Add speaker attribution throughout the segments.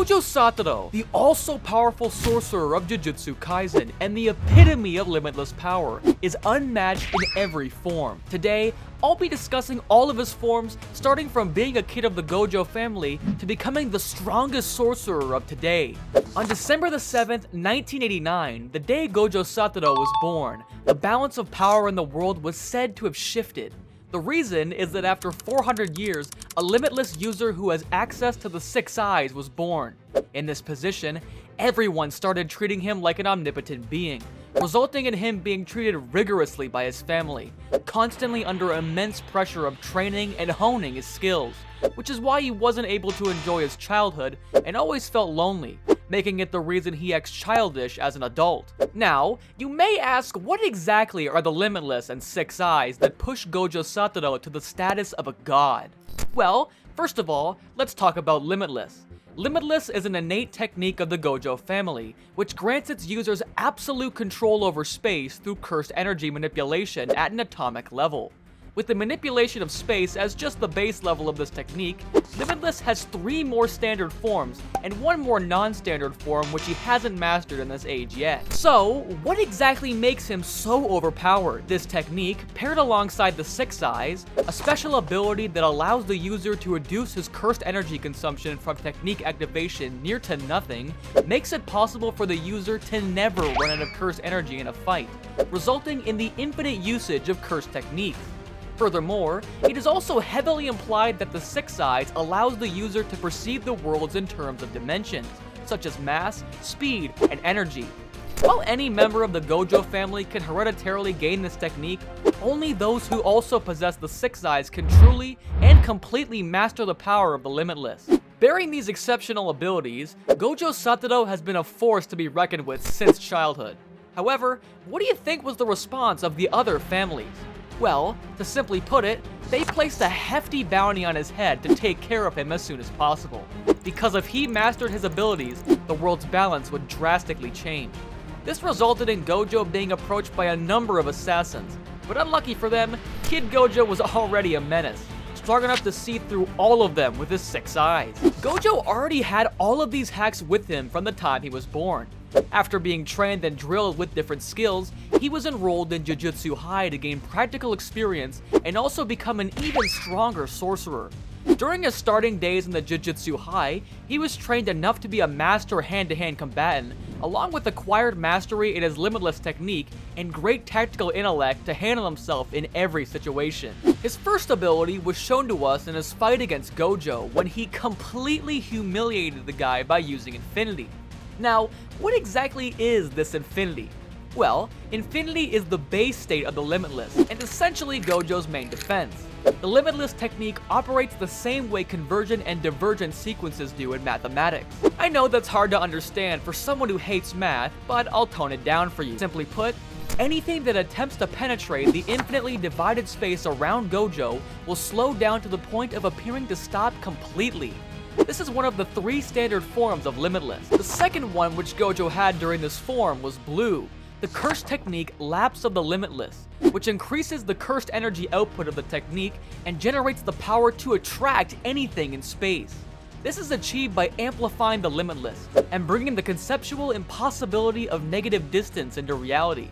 Speaker 1: Gojo Satoru, the also-powerful sorcerer of Jujutsu Kaisen and the epitome of limitless power, is unmatched in every form. Today, I'll be discussing all of his forms, starting from being a kid of the Gojo family to becoming the strongest sorcerer of today. On December the 7th, 1989, the day Gojo Satoru was born, the balance of power in the world was said to have shifted. The reason is that after 400 years, a limitless user who has access to the 6 eyes was born. In this position, everyone started treating him like an omnipotent being, resulting in him being treated rigorously by his family, constantly under immense pressure of training and honing his skills, which is why he wasn't able to enjoy his childhood and always felt lonely, making it the reason he acts childish as an adult. Now, you may ask, what exactly are the Limitless and 6 eyes that push Gojo Satoru to the status of a god? Well, first of all, let's talk about Limitless. Limitless is an innate technique of the Gojo family, which grants its users absolute control over space through cursed energy manipulation at an atomic level. With the manipulation of space as just the base level of this technique, Limitless has 3 more standard forms and 1 more non-standard form which he hasn't mastered in this age yet. So, what exactly makes him so overpowered? This technique, paired alongside the 6 eyes, a special ability that allows the user to reduce his cursed energy consumption from technique activation near to nothing, makes it possible for the user to never run out of cursed energy in a fight, resulting in the infinite usage of cursed techniques. Furthermore, it is also heavily implied that the 6 eyes allows the user to perceive the worlds in terms of dimensions, such as mass, speed, and energy. While any member of the Gojo family can hereditarily gain this technique, only those who also possess the 6 eyes can truly and completely master the power of the Limitless. Bearing these exceptional abilities, Gojo Satoru has been a force to be reckoned with since childhood. However, what do you think was the response of the other families? Well, to simply put it, they placed a hefty bounty on his head to take care of him as soon as possible, because if he mastered his abilities, the world's balance would drastically change. This resulted in Gojo being approached by a number of assassins, but unlucky for them, Kid Gojo was already a menace, strong enough to see through all of them with his 6 eyes. Gojo already had all of these hacks with him from the time he was born. After being trained and drilled with different skills, he was enrolled in Jujutsu High to gain practical experience and also become an even stronger sorcerer. During his starting days in the Jujutsu High, he was trained enough to be a master hand-to-hand combatant, along with acquired mastery in his Limitless technique and great tactical intellect to handle himself in every situation. His first ability was shown to us in his fight against Gojo when he completely humiliated the guy by using Infinity. Now, what exactly is this Infinity? Well, Infinity is the base state of the Limitless, and essentially Gojo's main defense. The Limitless technique operates the same way convergent and divergent sequences do in mathematics. I know that's hard to understand for someone who hates math, but I'll tone it down for you. Simply put, anything that attempts to penetrate the infinitely divided space around Gojo will slow down to the point of appearing to stop completely. This is one of the 3 standard forms of Limitless. The second one which Gojo had during this form was Blue, the cursed technique Lapse of the Limitless, which increases the cursed energy output of the technique and generates the power to attract anything in space. This is achieved by amplifying the Limitless and bringing the conceptual impossibility of negative distance into reality,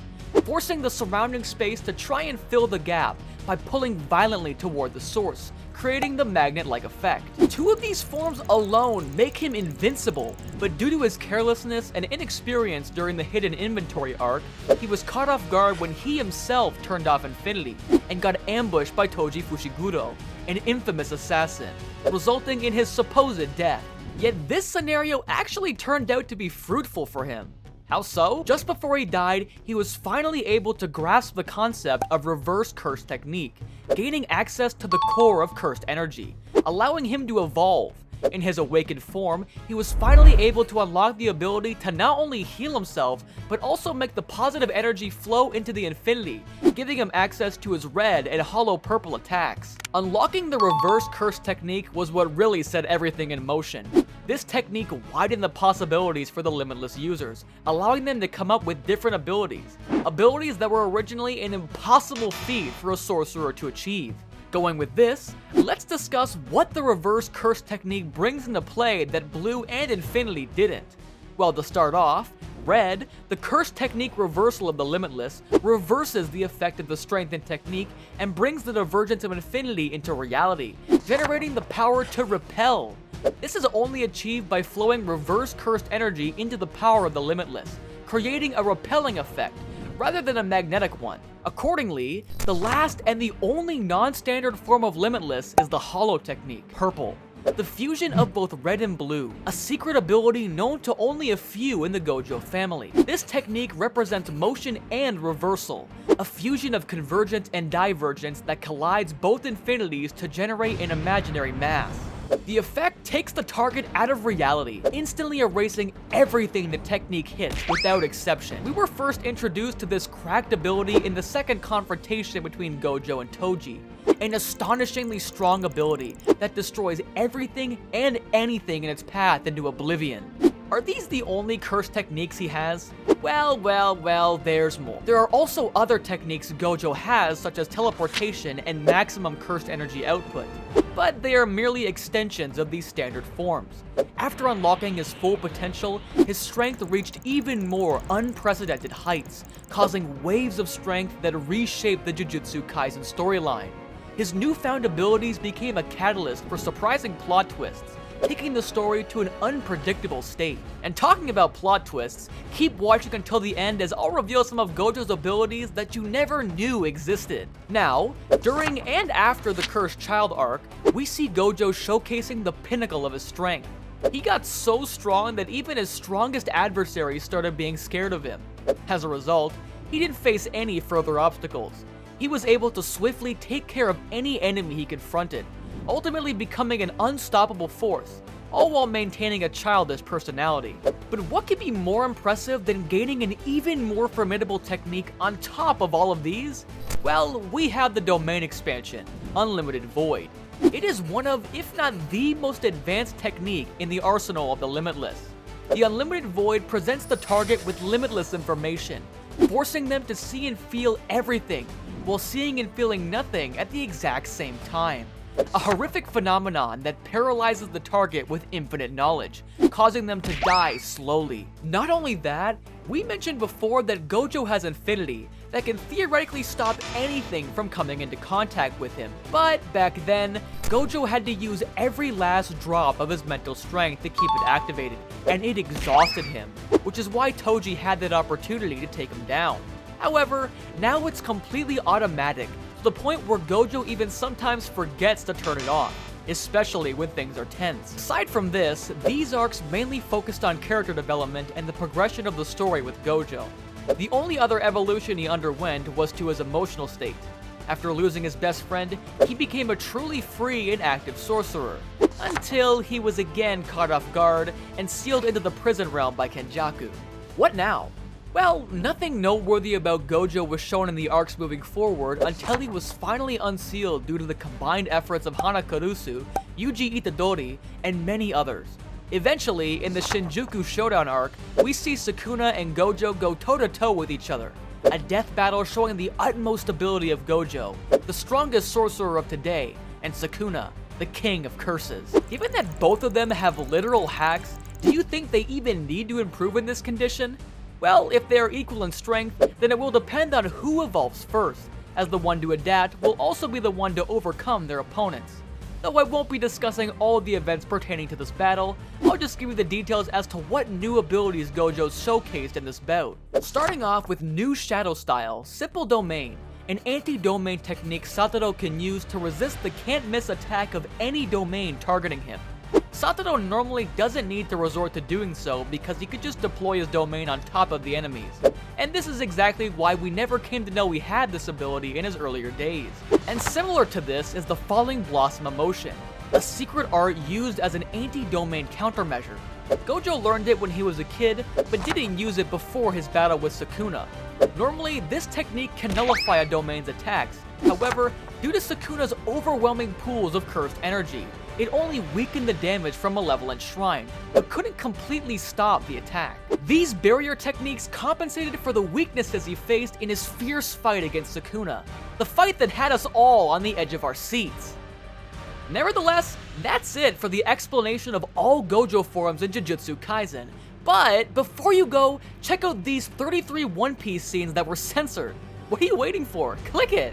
Speaker 1: forcing the surrounding space to try and fill the gap by pulling violently toward the source, creating the magnet-like effect. 2 of these forms alone make him invincible, but due to his carelessness and inexperience during the hidden inventory arc, he was caught off guard when he himself turned off Infinity and got ambushed by Toji Fushiguro, an infamous assassin, resulting in his supposed death. Yet this scenario actually turned out to be fruitful for him. How so? Just before he died, he was finally able to grasp the concept of reverse curse technique, gaining access to the core of cursed energy, allowing him to evolve. In his awakened form, he was finally able to unlock the ability to not only heal himself, but also make the positive energy flow into the Infinity, giving him access to his red and hollow purple attacks. Unlocking the reverse curse technique was what really set everything in motion. This technique widened the possibilities for the Limitless users, allowing them to come up with different abilities that were originally an impossible feat for a sorcerer to achieve. Going with this, let's discuss what the reverse curse technique brings into play that Blue and Infinity didn't. Well, to start off, Red, the curse technique reversal of the Limitless, reverses the effect of the strength and technique and brings the divergence of Infinity into reality, generating the power to repel. This is only achieved by flowing reverse cursed energy into the power of the Limitless, creating a repelling effect, rather than a magnetic one. Accordingly, the last and the only non-standard form of Limitless is the Hollow technique, Purple. The fusion of both red and blue, a secret ability known to only a few in the Gojo family. This technique represents motion and reversal, a fusion of convergence and divergence that collides both infinities to generate an imaginary mass. The effect takes the target out of reality, instantly erasing everything the technique hits without exception. We were first introduced to this cracked ability in the second confrontation between Gojo and Toji, an astonishingly strong ability that destroys everything and anything in its path into oblivion. Are these the only curse techniques he has? Well, there's more. There are also other techniques Gojo has, such as teleportation and maximum cursed energy output, but they are merely extensions of these standard forms. After unlocking his full potential, his strength reached even more unprecedented heights, causing waves of strength that reshaped the Jujutsu Kaisen storyline. His newfound abilities became a catalyst for surprising plot twists, taking the story to an unpredictable state. And talking about plot twists, keep watching until the end as I'll reveal some of Gojo's abilities that you never knew existed. Now, during and after the Cursed Child arc, we see Gojo showcasing the pinnacle of his strength. He got so strong that even his strongest adversaries started being scared of him. As a result, he didn't face any further obstacles. He was able to swiftly take care of any enemy he confronted, ultimately becoming an unstoppable force, all while maintaining a childish personality. But what could be more impressive than gaining an even more formidable technique on top of all of these? Well, we have the domain expansion, Unlimited Void. It is one of, if not the most advanced technique in the arsenal of the Limitless. The Unlimited Void presents the target with limitless information, forcing them to see and feel everything, while seeing and feeling nothing at the exact same time. A horrific phenomenon that paralyzes the target with infinite knowledge, causing them to die slowly. Not only that, we mentioned before that Gojo has Infinity that can theoretically stop anything from coming into contact with him. But back then, Gojo had to use every last drop of his mental strength to keep it activated, and it exhausted him, which is why Toji had that opportunity to take him down. However, now it's completely automatic, to the point where Gojo even sometimes forgets to turn it off, especially when things are tense. Aside from this, these arcs mainly focused on character development and the progression of the story with Gojo. The only other evolution he underwent was to his emotional state. After losing his best friend, he became a truly free and active sorcerer, until he was again caught off guard and sealed into the prison realm by Kenjaku. What now? Well, nothing noteworthy about Gojo was shown in the arcs moving forward until he was finally unsealed due to the combined efforts of Hanakarusu, Yuji Itadori, and many others. Eventually, in the Shinjuku Showdown arc, we see Sukuna and Gojo go toe-to-toe with each other, a death battle showing the utmost ability of Gojo, the strongest sorcerer of today, and Sukuna, the king of curses. Given that both of them have literal hacks, do you think they even need to improve in this condition? Well, if they are equal in strength, then it will depend on who evolves first, as the one to adapt will also be the one to overcome their opponents. Though I won't be discussing all of the events pertaining to this battle, I'll just give you the details as to what new abilities Gojo showcased in this bout. Starting off with new Shadow Style, Simple Domain, an anti-domain technique Satoru can use to resist the can't-miss attack of any domain targeting him. Satoru normally doesn't need to resort to doing so because he could just deploy his domain on top of the enemies. And this is exactly why we never came to know he had this ability in his earlier days. And similar to this is the Falling Blossom Emotion, a secret art used as an anti-domain countermeasure. Gojo learned it when he was a kid, but didn't use it before his battle with Sukuna. Normally, this technique can nullify a domain's attacks. However, due to Sukuna's overwhelming pools of cursed energy, it only weakened the damage from Malevolent Shrine, but couldn't completely stop the attack. These barrier techniques compensated for the weaknesses he faced in his fierce fight against Sukuna. the fight that had us all on the edge of our seats. Nevertheless, that's it for the explanation of all Gojo forms in Jujutsu Kaisen. But before you go, check out these 33 One Piece scenes that were censored. What are you waiting for? Click it!